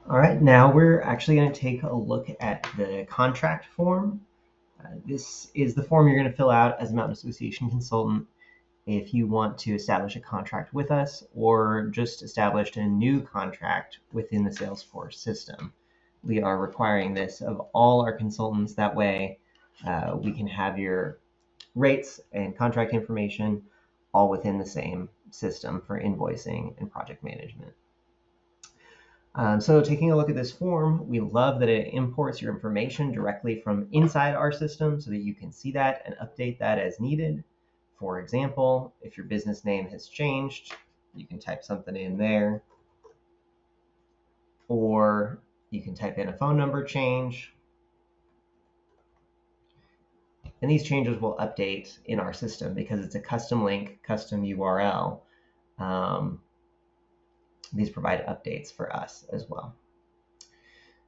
All right, now we're actually going to take a look at the contract form. This is the form you're going to fill out as a Mountain Association consultant if you want to establish a contract with us or just establish a new contract within the Salesforce system. We are requiring this of all our consultants. That way we can have your rates and contract information all within the same system for invoicing and project management. So taking a look at this form, we love that it imports your information directly from inside our system so that you can see that and update that as needed. For example, if your business name has changed, you can type something in there, or you can type in a phone number change. And these changes will update in our system because it's a custom link, custom URL. These provide updates for us as well.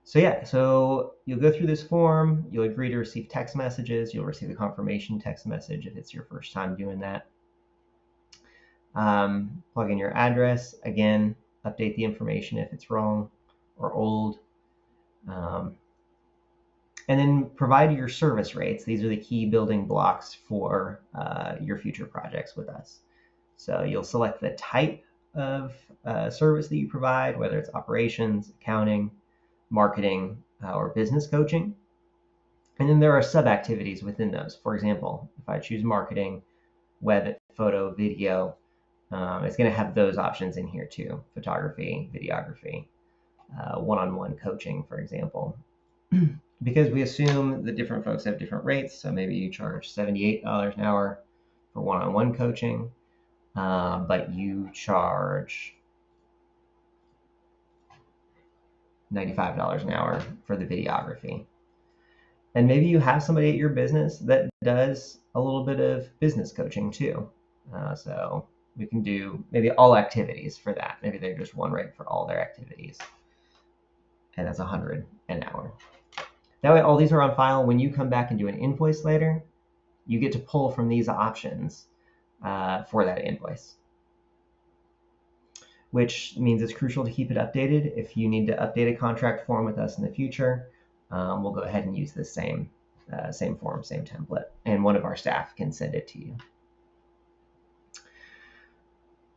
So you'll go through this form, you'll agree to receive text messages, you'll receive a confirmation text message if it's your first time doing that. Plug in your address, again, update the information if it's wrong or old. And then provide your service rates. These are the key building blocks for your future projects with us. So you'll select the type of service that you provide, whether it's operations, accounting, marketing, or business coaching. And then there are sub-activities within those. For example, if I choose marketing, web, photo, video, it's going to have those options in here too. Photography, videography, one-on-one coaching, for example. Because we assume that different folks have different rates. So maybe you charge $78 an hour for one-on-one coaching, but you charge $95 an hour for the videography. And maybe you have somebody at your business that does a little bit of business coaching too. So we can do maybe all activities for that. Maybe they're just one rate for all their activities. And that's $100 an hour. That way, all these are on file. When you come back and do an invoice later, you get to pull from these options for that invoice, which means it's crucial to keep it updated. If you need to update a contract form with us in the future, we'll go ahead and use the same form, same template, and one of our staff can send it to you.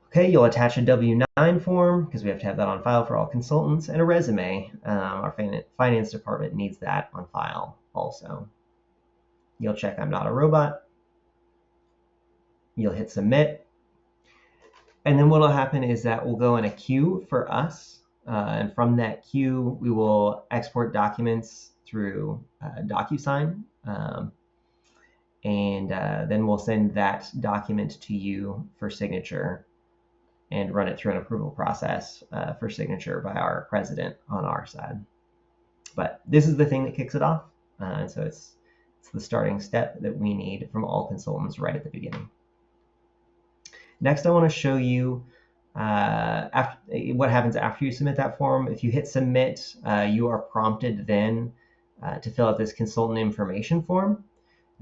Okay, you'll attach a W-9 form because we have to have that on file for all consultants, and a resume. Our finance department needs that on file also. You'll check I'm not a robot. You'll hit submit. And then what will happen is that we'll go in a queue for us. And from that queue, we will export documents through DocuSign. And then we'll send that document to you for signature and run it through an approval process for signature by our president on our side. But this is the thing that kicks it off. So it's the starting step that we need from all consultants right at the beginning. Next, I want to show you what happens after you submit that form. If you hit submit, you are prompted then to fill out this consultant information form.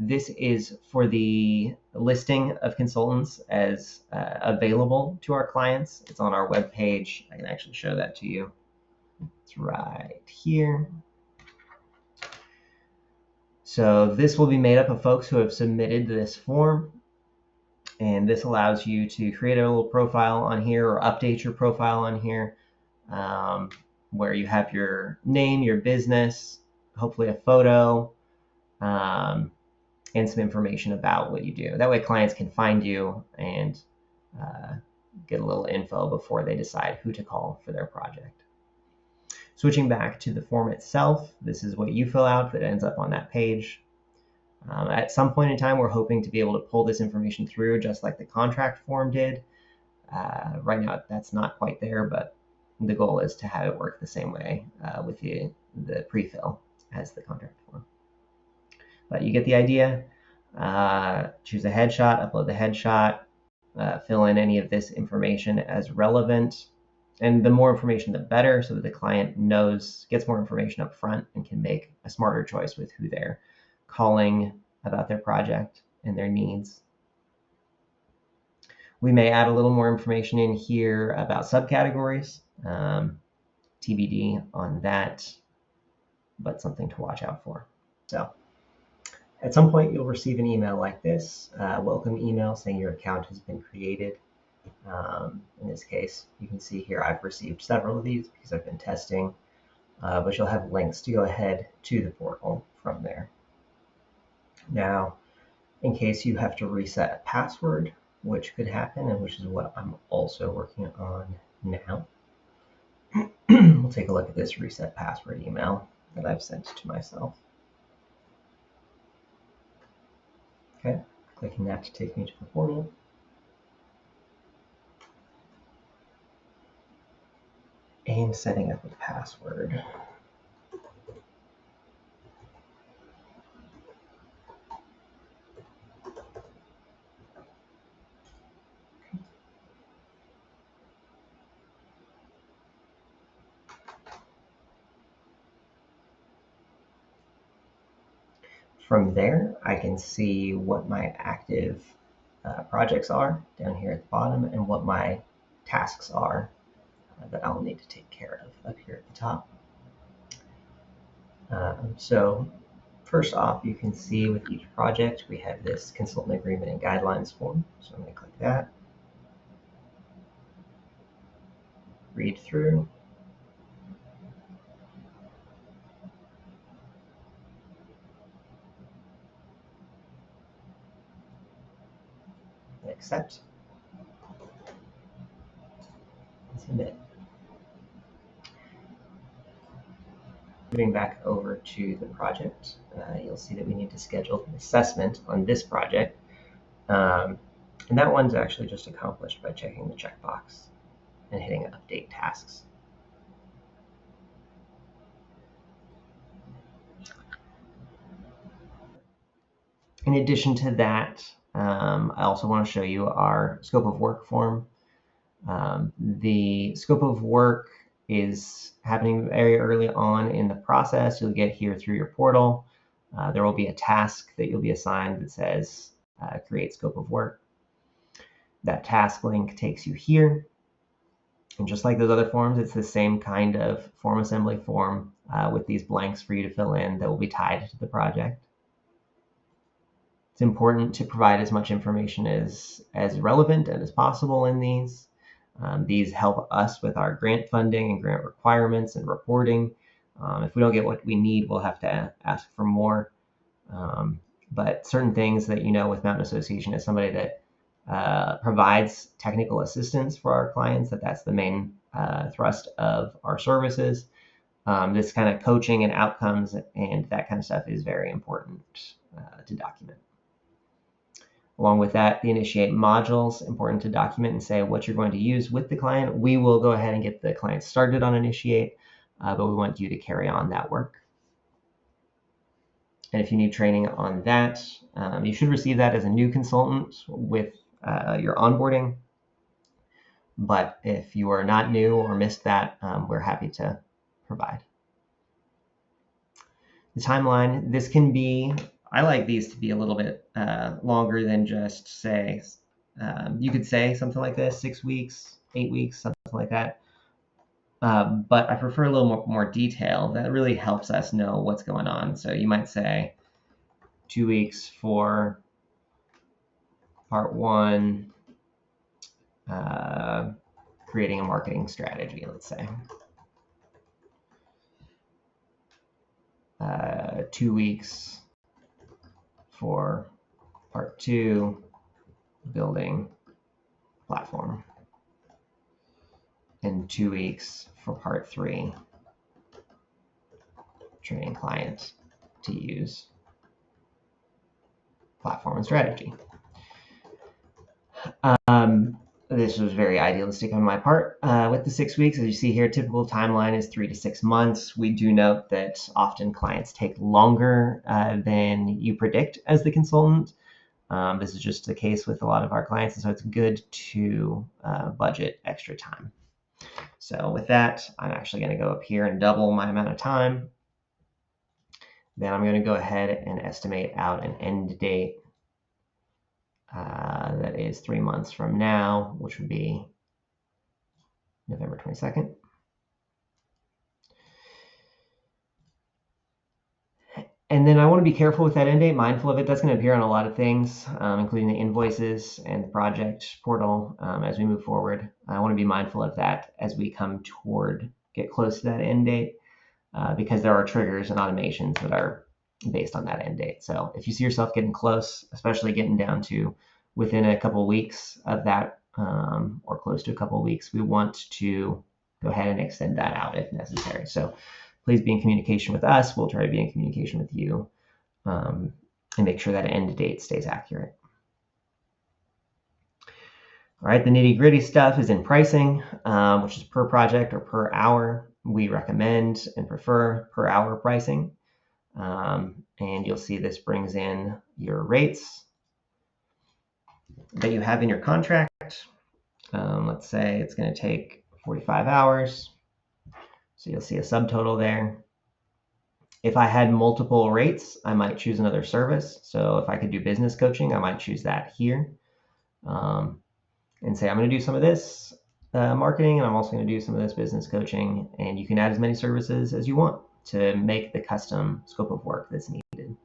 This is for the listing of consultants as available to our clients. It's on our webpage. I can actually show that to you. It's right here. So this will be made up of folks who have submitted this form. And this allows you to create a little profile on here or update your profile on here where you have your name, your business, hopefully a photo, and some information about what you do. That way clients can find you and get a little info before they decide who to call for their project. Switching back to the form itself, this is what you fill out that ends up on that page. At some point in time, we're hoping to be able to pull this information through just like the contract form did. Right now, that's not quite there, but the goal is to have it work the same way with the pre-fill as the contract form. But you get the idea. Choose a headshot, upload the headshot, fill in any of this information as relevant. And the more information, the better, so that the client gets more information up front and can make a smarter choice with who they're calling about their project and their needs. We may add a little more information in here about subcategories. TBD on that, but something to watch out for. So at some point, you'll receive an email like this, welcome email saying your account has been created. In this case, you can see here I've received several of these because I've been testing, but you'll have links to go ahead to the portal from there. Now, in case you have to reset a password, which could happen, and which is what I'm also working on now, we'll take a look at this reset password email that I've sent to myself. Okay, clicking that to take me to the portal. And setting up a password. From there, I can see what my active projects are down here at the bottom and what my tasks are that I'll need to take care of up here at the top. So first off, you can see with each project, we have this consultant agreement and guidelines form. So I'm going to click that, read through. Accept, and submit. Moving back over to the project, you'll see that we need to schedule an assessment on this project. And that one's actually just accomplished by checking the checkbox and hitting update tasks. In addition to that, I also want to show you our scope of work form. The scope of work is happening very early on in the process. You'll get here through your portal. There will be a task that you'll be assigned that says create scope of work. That task link takes you here. And just like those other forms, it's the same kind of form assembly form with these blanks for you to fill in that will be tied to the project. It's important to provide as much information as relevant and as possible in these. These help us with our grant funding and grant requirements and reporting. If we don't get what we need, we'll have to ask for more. But certain things that you know with Mountain Association is somebody that provides technical assistance for our clients, that's the main thrust of our services. This kind of coaching and outcomes and that kind of stuff is very important to document. Along with that, the initiate modules, important to document and say what you're going to use with the client. We will go ahead and get the client started on initiate, but we want you to carry on that work. And if you need training on that, you should receive that as a new consultant with your onboarding. But if you are not new or missed that, we're happy to provide. The timeline, this can be, I like these to be a little bit longer than just say, you could say something like this, 6 weeks, 8 weeks, something like that. But I prefer a little more detail. That really helps us know what's going on. So you might say 2 weeks for part 1, creating a marketing strategy, let's say. 2 weeks for part 2, building platform. And 2 weeks for part 3, training clients to use platform and strategy. This was very idealistic on my part. With the 6 weeks, as you see here, typical timeline is 3 to 6 months. We do note that often clients take longer than you predict as the consultant. This is just the case with a lot of our clients, and so it's good to budget extra time. So with that, I'm actually going to go up here and double my amount of time. Then I'm going to go ahead and estimate out an end date that is 3 months from now, which would be November 22nd. And then I want to be careful with that end date, mindful of it. That's going to appear on a lot of things, including the invoices and the project portal as we move forward. I want to be mindful of that as we get close to that end date, because there are triggers and automations that are based on that end date. So if you see yourself getting close, especially getting down to within a couple of weeks of that, or close to a couple of weeks, we want to go ahead and extend that out if necessary. So please be in communication with us. We'll try to be in communication with you, and make sure that end date stays accurate. All right, the nitty gritty stuff is in pricing, which is per project or per hour. We recommend and prefer per hour pricing. And you'll see this brings in your rates that you have in your contract. Let's say it's going to take 45 hours. So you'll see a subtotal there. If I had multiple rates, I might choose another service. So if I could do business coaching, I might choose that here, and say, I'm going to do some of this marketing, and I'm also going to do some of this business coaching. And you can add as many services as you want to make the custom scope of work that's needed.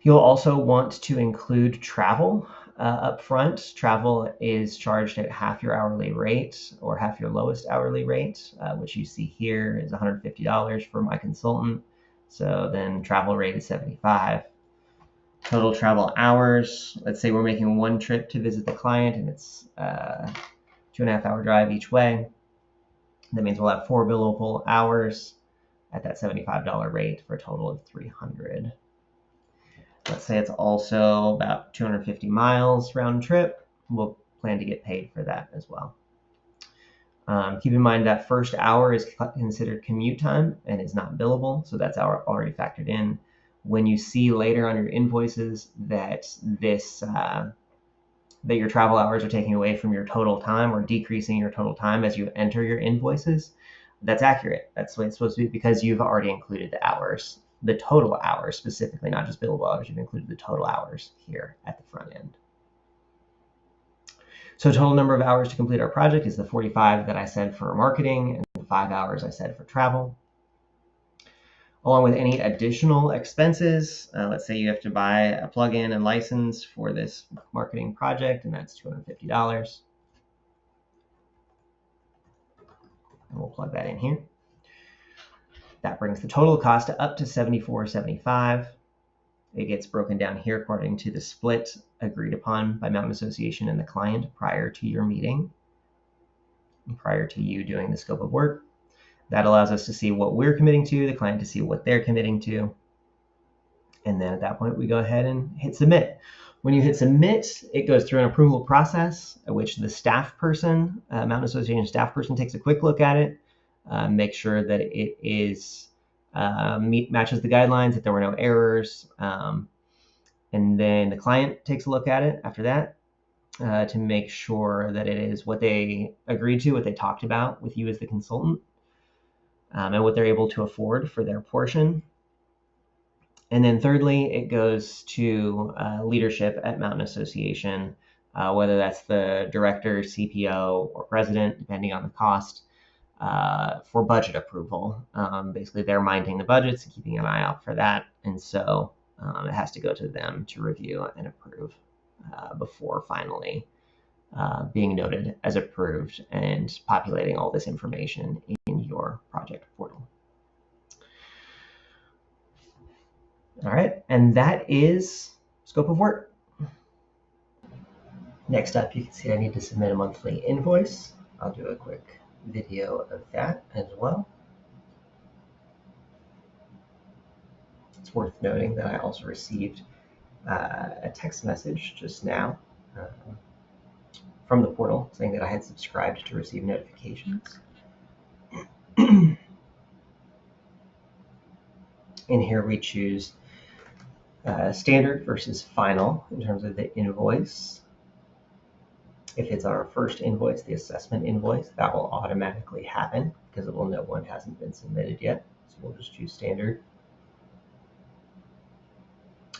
You'll also want to include travel up front. Travel is charged at half your hourly rate or half your lowest hourly rate, which you see here is $150 for my consultant. So then travel rate is $75. Total travel hours, let's say we're making one trip to visit the client and it's a 2.5 hour drive each way. That means we'll have 4 billable hours at that $75 rate for a total of $300. Let's say it's also about 250 miles round trip. We'll plan to get paid for that as well. Keep in mind that first hour is considered commute time and is not billable, so that's already factored in. When you see later on your invoices that that your travel hours are taking away from your total time or decreasing your total time as you enter your invoices, that's accurate. That's the way it's supposed to be, because you've already included the hours, the total hours specifically, not just billable hours. You've included the total hours here at the front end. So total number of hours to complete our project is the 45 that I said for marketing and the 5 hours I said for travel. Along with any additional expenses, let's say you have to buy a plugin and license for this marketing project, and that's $250. And we'll plug that in here. That brings the total cost up to $74.75. It gets broken down here according to the split agreed upon by Mountain Association and the client prior to your meeting, and prior to you doing the scope of work. That allows us to see what we're committing to, the client to see what they're committing to. And then at that point, we go ahead and hit submit. When you hit submit, it goes through an approval process at which the staff person, Mountain Association staff person, takes a quick look at it, make sure that it is matches the guidelines, that there were no errors. And then the client takes a look at it after that to make sure that it is what they agreed to, what they talked about with you as the consultant. And what they're able to afford for their portion. And then thirdly, it goes to leadership at Mountain Association, whether that's the director, CPO, or president, depending on the cost, for budget approval. Basically, they're minding the budgets and keeping an eye out for that. And so it has to go to them to review and approve before finally being noted as approved and populating all this information in your project portal. All right, and that is scope of work. Next up, you can see I need to submit a monthly invoice. I'll do a quick video of that as well. It's worth noting that I also received a text message just now from the portal saying that I had subscribed to receive notifications. In here we choose standard versus final in terms of the invoice. If it's our first invoice, the assessment invoice, that will automatically happen because it will know one hasn't been submitted yet. So we'll just choose standard.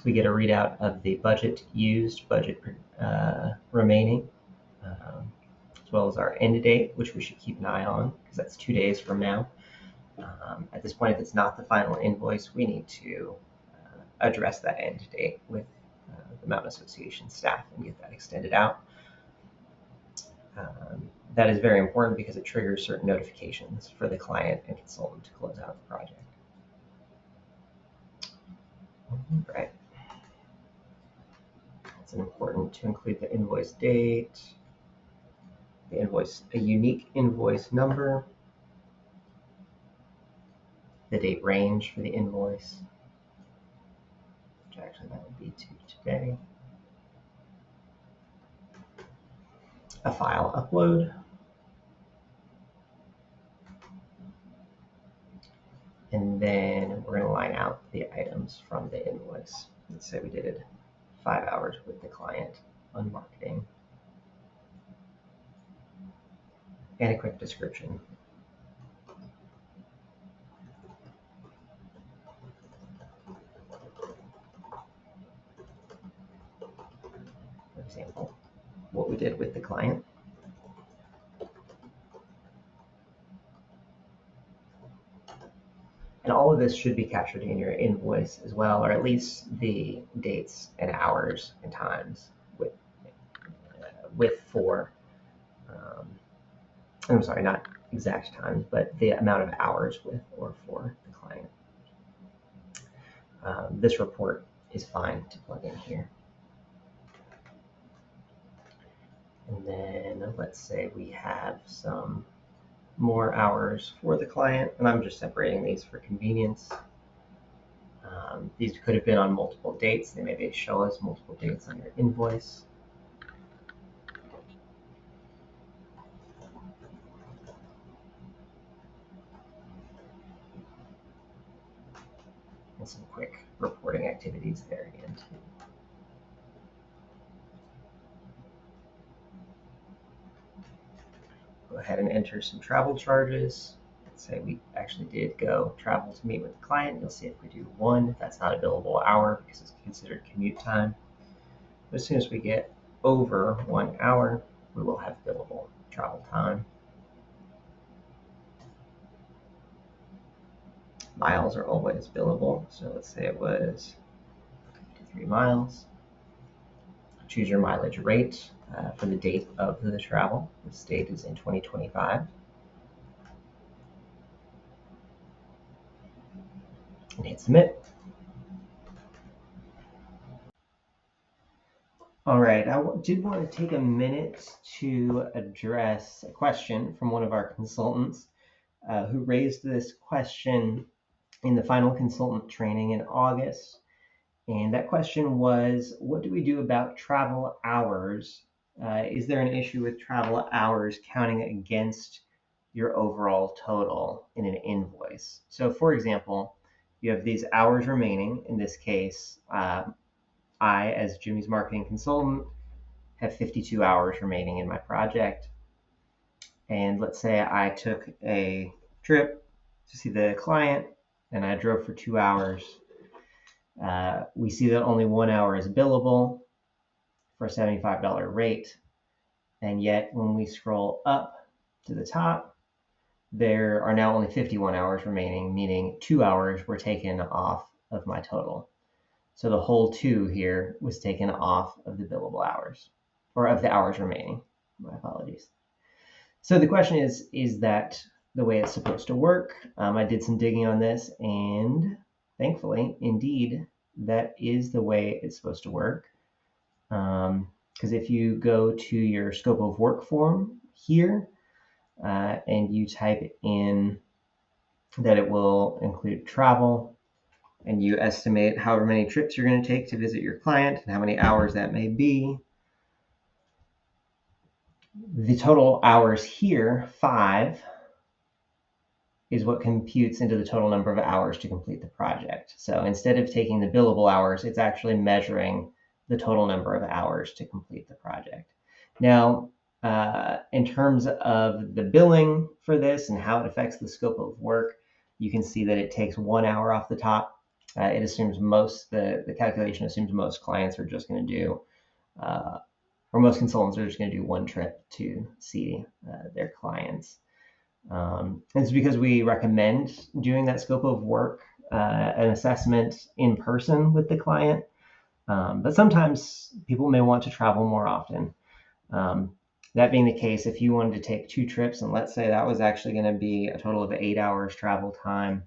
We get a readout of the budget used, budget remaining, as well as our end date, which we should keep an eye on because that's 2 days from now. At this point, if it's not the final invoice, we need to address that end date with the Mountain Association staff and get that extended out. That is very important because it triggers certain notifications for the client and consultant to close out the project. Right. It's important to include the invoice date, the invoice, a unique invoice number, the date range for the invoice, which actually that would be to today, a file upload, and then we're going to line out the items from the invoice. Let's say we did 5 hours with the client on marketing, and a quick description. For example, what we did with the client. And all of this should be captured in your invoice as well, or at least the dates and hours and times I'm sorry, not exact times, but the amount of hours with or for the client. This report is fine to plug in here. And then let's say we have some more hours for the client, and I'm just separating these for convenience. These could have been on multiple dates. They maybe show us multiple dates on your invoice. And some quick reporting activities there again too. Go ahead and enter some travel charges. Let's say we actually did go travel to meet with the client. You'll see if we do 1, that's not a billable hour because it's considered commute time. But as soon as we get over 1 hour, we will have billable travel time. Miles are always billable. So let's say it was 53 miles. Choose your mileage rate for the date of the travel. This date is in 2025. And hit submit. All right, I did want to take a minute to address a question from one of our consultants who raised this question in the final consultant training in August. And that question was, what do we do about travel hours? Is there an issue with travel hours counting against your overall total in an invoice? So for example, you have these hours remaining. In this case, I, as Jimmy's marketing consultant, have 52 hours remaining in my project. And let's say I took a trip to see the client and I drove for 2 hours. We see that only 1 hour is billable for a $75 rate. And yet when we scroll up to the top, there are now only 51 hours remaining, meaning 2 hours were taken off of my total. So the whole 2 here was taken off of the billable hours, or of the hours remaining. My apologies. So the question is that the way it's supposed to work? I did some digging on this, and thankfully, indeed, that is the way it's supposed to work. Because if you go to your scope of work form here, and you type in that it will include travel, and you estimate however many trips you're going to take to visit your client and how many hours that may be, the total hours here, 5, is what computes into the total number of hours to complete the project. So instead of taking the billable hours, it's actually measuring the total number of hours to complete the project. Now, in terms of the billing for this and how it affects the scope of work, you can see that it takes 1 hour off the top. It assumes the calculation assumes most clients are just going to do, or most consultants are just going to do 1 trip to see their clients. It's because we recommend doing that scope of work, an assessment in person with the client. But sometimes people may want to travel more often. Um, that being the case, if you wanted to take 2 trips, and let's say that was actually going to be a total of 8 hours travel time,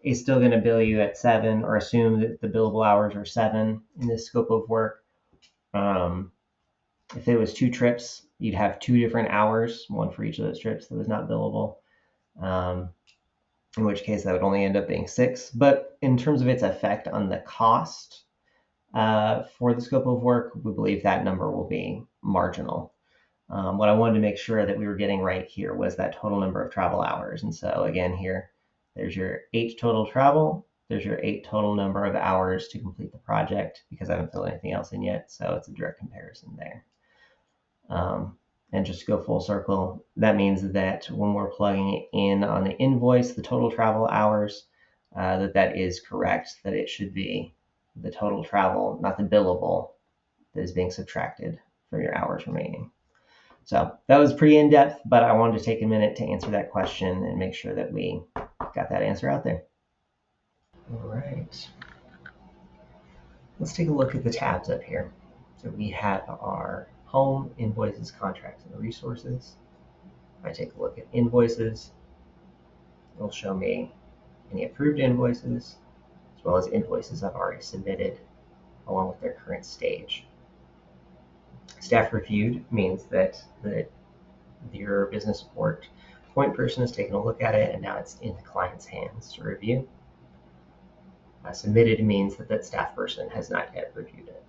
it's still going to bill you at 7, or assume that the billable hours are 7 in this scope of work. If it was 2 trips, you'd have 2 different hours, one for each of those trips that was not billable. In which case that would only end up being 6. But in terms of its effect on the cost for the scope of work, we believe that number will be marginal. What I wanted to make sure that we were getting right here was that total number of travel hours. And so again here, there's your 8 total travel. There's your 8 total number of hours to complete the project, because I haven't filled anything else in yet. So it's a direct comparison there. And just to go full circle, that means that when we're plugging in on the invoice the total travel hours, that is correct, that it should be the total travel, not the billable, that is being subtracted from your hours remaining. So that was pretty in-depth, but I wanted to take a minute to answer that question and make sure that we got that answer out there. All right. Let's take a look at the tabs up here. So we have our home, invoices, contracts, and resources. If I take a look at invoices, it'll show me any approved invoices, as well as invoices I've already submitted, along with their current stage. Staff reviewed means that your business support point person has taken a look at it, and now it's in the client's hands to review. Submitted means that that staff person has not yet reviewed it.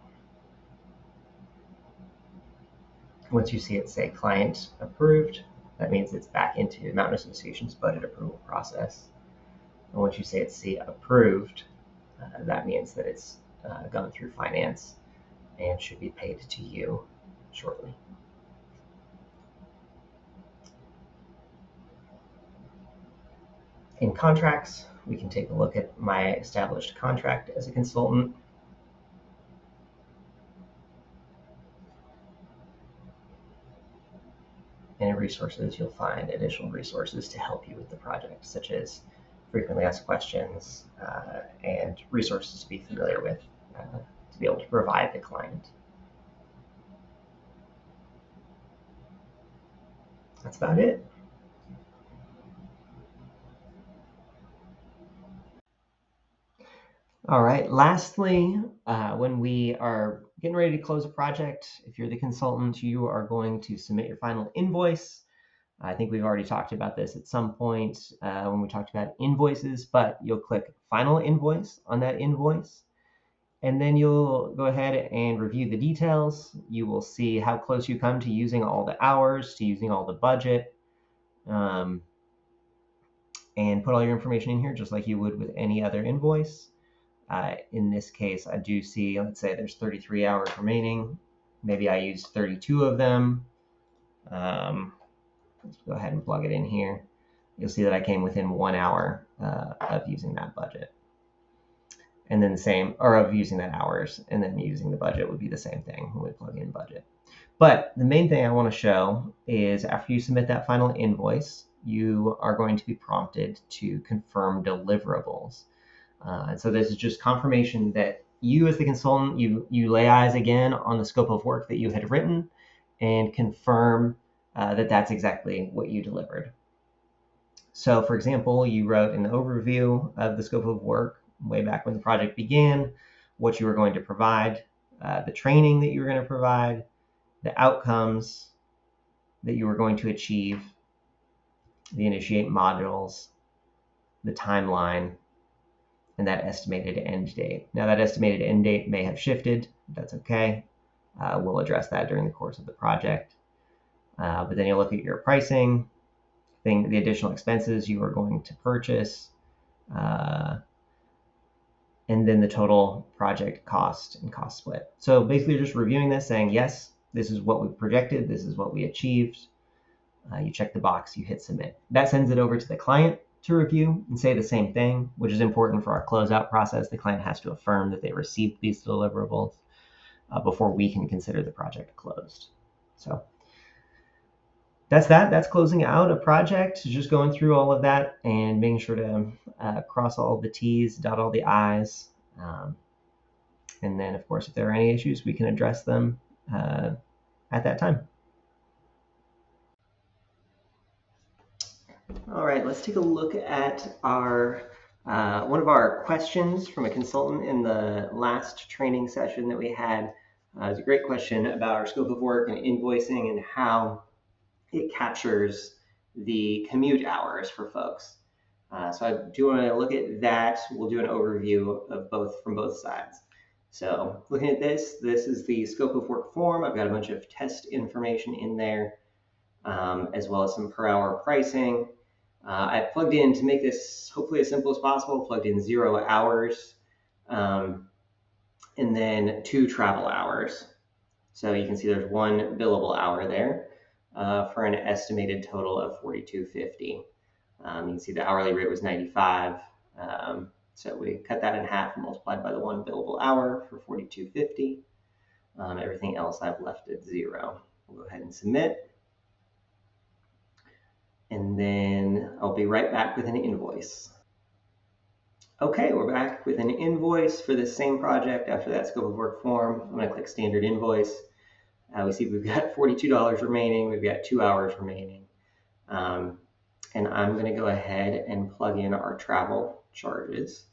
Once you see it say client approved, that means it's back into Mountain Association's budget approval process. And once you say it's approved, that means that it's gone through finance and should be paid to you shortly. In contracts, we can take a look at my established contract as a consultant. And in resources, you'll find additional resources to help you with the project, such as frequently asked questions and resources to be familiar with to be able to provide the client. That's about it. All right. Lastly, when we are getting ready to close a project, if you're the consultant, you are going to submit your final invoice. I think we've already talked about this at some point when we talked about invoices, but you'll click Final Invoice on that invoice, and then you'll go ahead and review the details. You will see how close you come to using all the hours, to using all the budget, and put all your information in here just like you would with any other invoice. In this case, I do see, let's say there's 33 hours remaining. Maybe I used 32 of them. Let's go ahead and plug it in here. You'll see that I came within 1 hour of using that budget. And then the same, or of using that hours, and then using the budget would be the same thing when we plug in budget. But the main thing I want to show is after you submit that final invoice, you are going to be prompted to confirm deliverables. And so this is just confirmation that you as the consultant, you lay eyes again on the scope of work that you had written and confirm that that's exactly what you delivered. So for example, you wrote an overview of the scope of work way back when the project began, what you were going to provide, the training that you were going to provide, the outcomes that you were going to achieve, the initiate modules, the timeline, and that estimated end date. Now that estimated end date may have shifted. That's okay. We'll address that during the course of the project. But then you'll look at your pricing, the additional expenses you are going to purchase, and then the total project cost and cost split. So basically you're just reviewing this, saying, yes, this is what we projected, this is what we achieved. You check the box, you hit submit. That sends it over to the client to review and say the same thing, which is important for our closeout process. The client has to affirm that they received these deliverables before we can consider the project closed. So That's closing out a project, just going through all of that and making sure to cross all the T's, dot all the I's. And then, of course, if there are any issues, we can address them at that time. All right, let's take a look at our one of our questions from a consultant in the last training session that we had. It was a great question about our scope of work and invoicing and how it captures the commute hours for folks. So I do want to look at that. We'll do an overview of both from both sides. So looking at this is the scope of work form. I've got a bunch of test information in there, as well as some per hour pricing. I plugged in, to make this hopefully as simple as possible, plugged in 0 hours, and then 2 travel hours. So you can see there's 1 billable hour there for an estimated total of $42.50. You can see the hourly rate was 95. So we cut that in half and multiplied by the 1 billable hour for $42.50. Everything else I've left at 0. We'll go ahead and submit. And then I'll be right back with an invoice. Okay, we're back with an invoice for the same project after that scope of work form. I'm going to click standard invoice. We see we've got $42 remaining. We've got 2 hours remaining. And I'm going to go ahead and plug in our travel charges.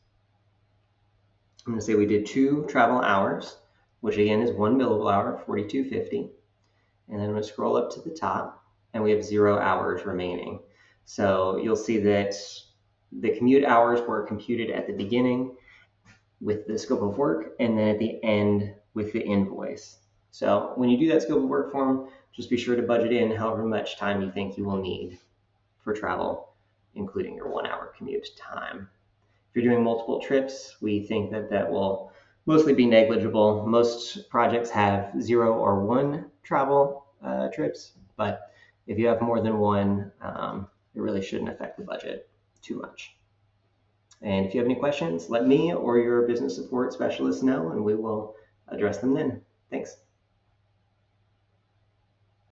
I'm going to say we did 2 travel hours, which again is 1 billable hour, $42.50. And then I'm going to scroll up to the top, and we have 0 hours remaining. So you'll see that the commute hours were computed at the beginning with the scope of work, and then at the end with the invoice. So when you do that scope of work form, just be sure to budget in however much time you think you will need for travel, including your 1 hour commute time. If you're doing multiple trips, we think that that will mostly be negligible. Most projects have 0 or 1 travel trips, but if you have more than 1, it really shouldn't affect the budget too much. And if you have any questions, let me or your business support specialist know, and we will address them then. Thanks.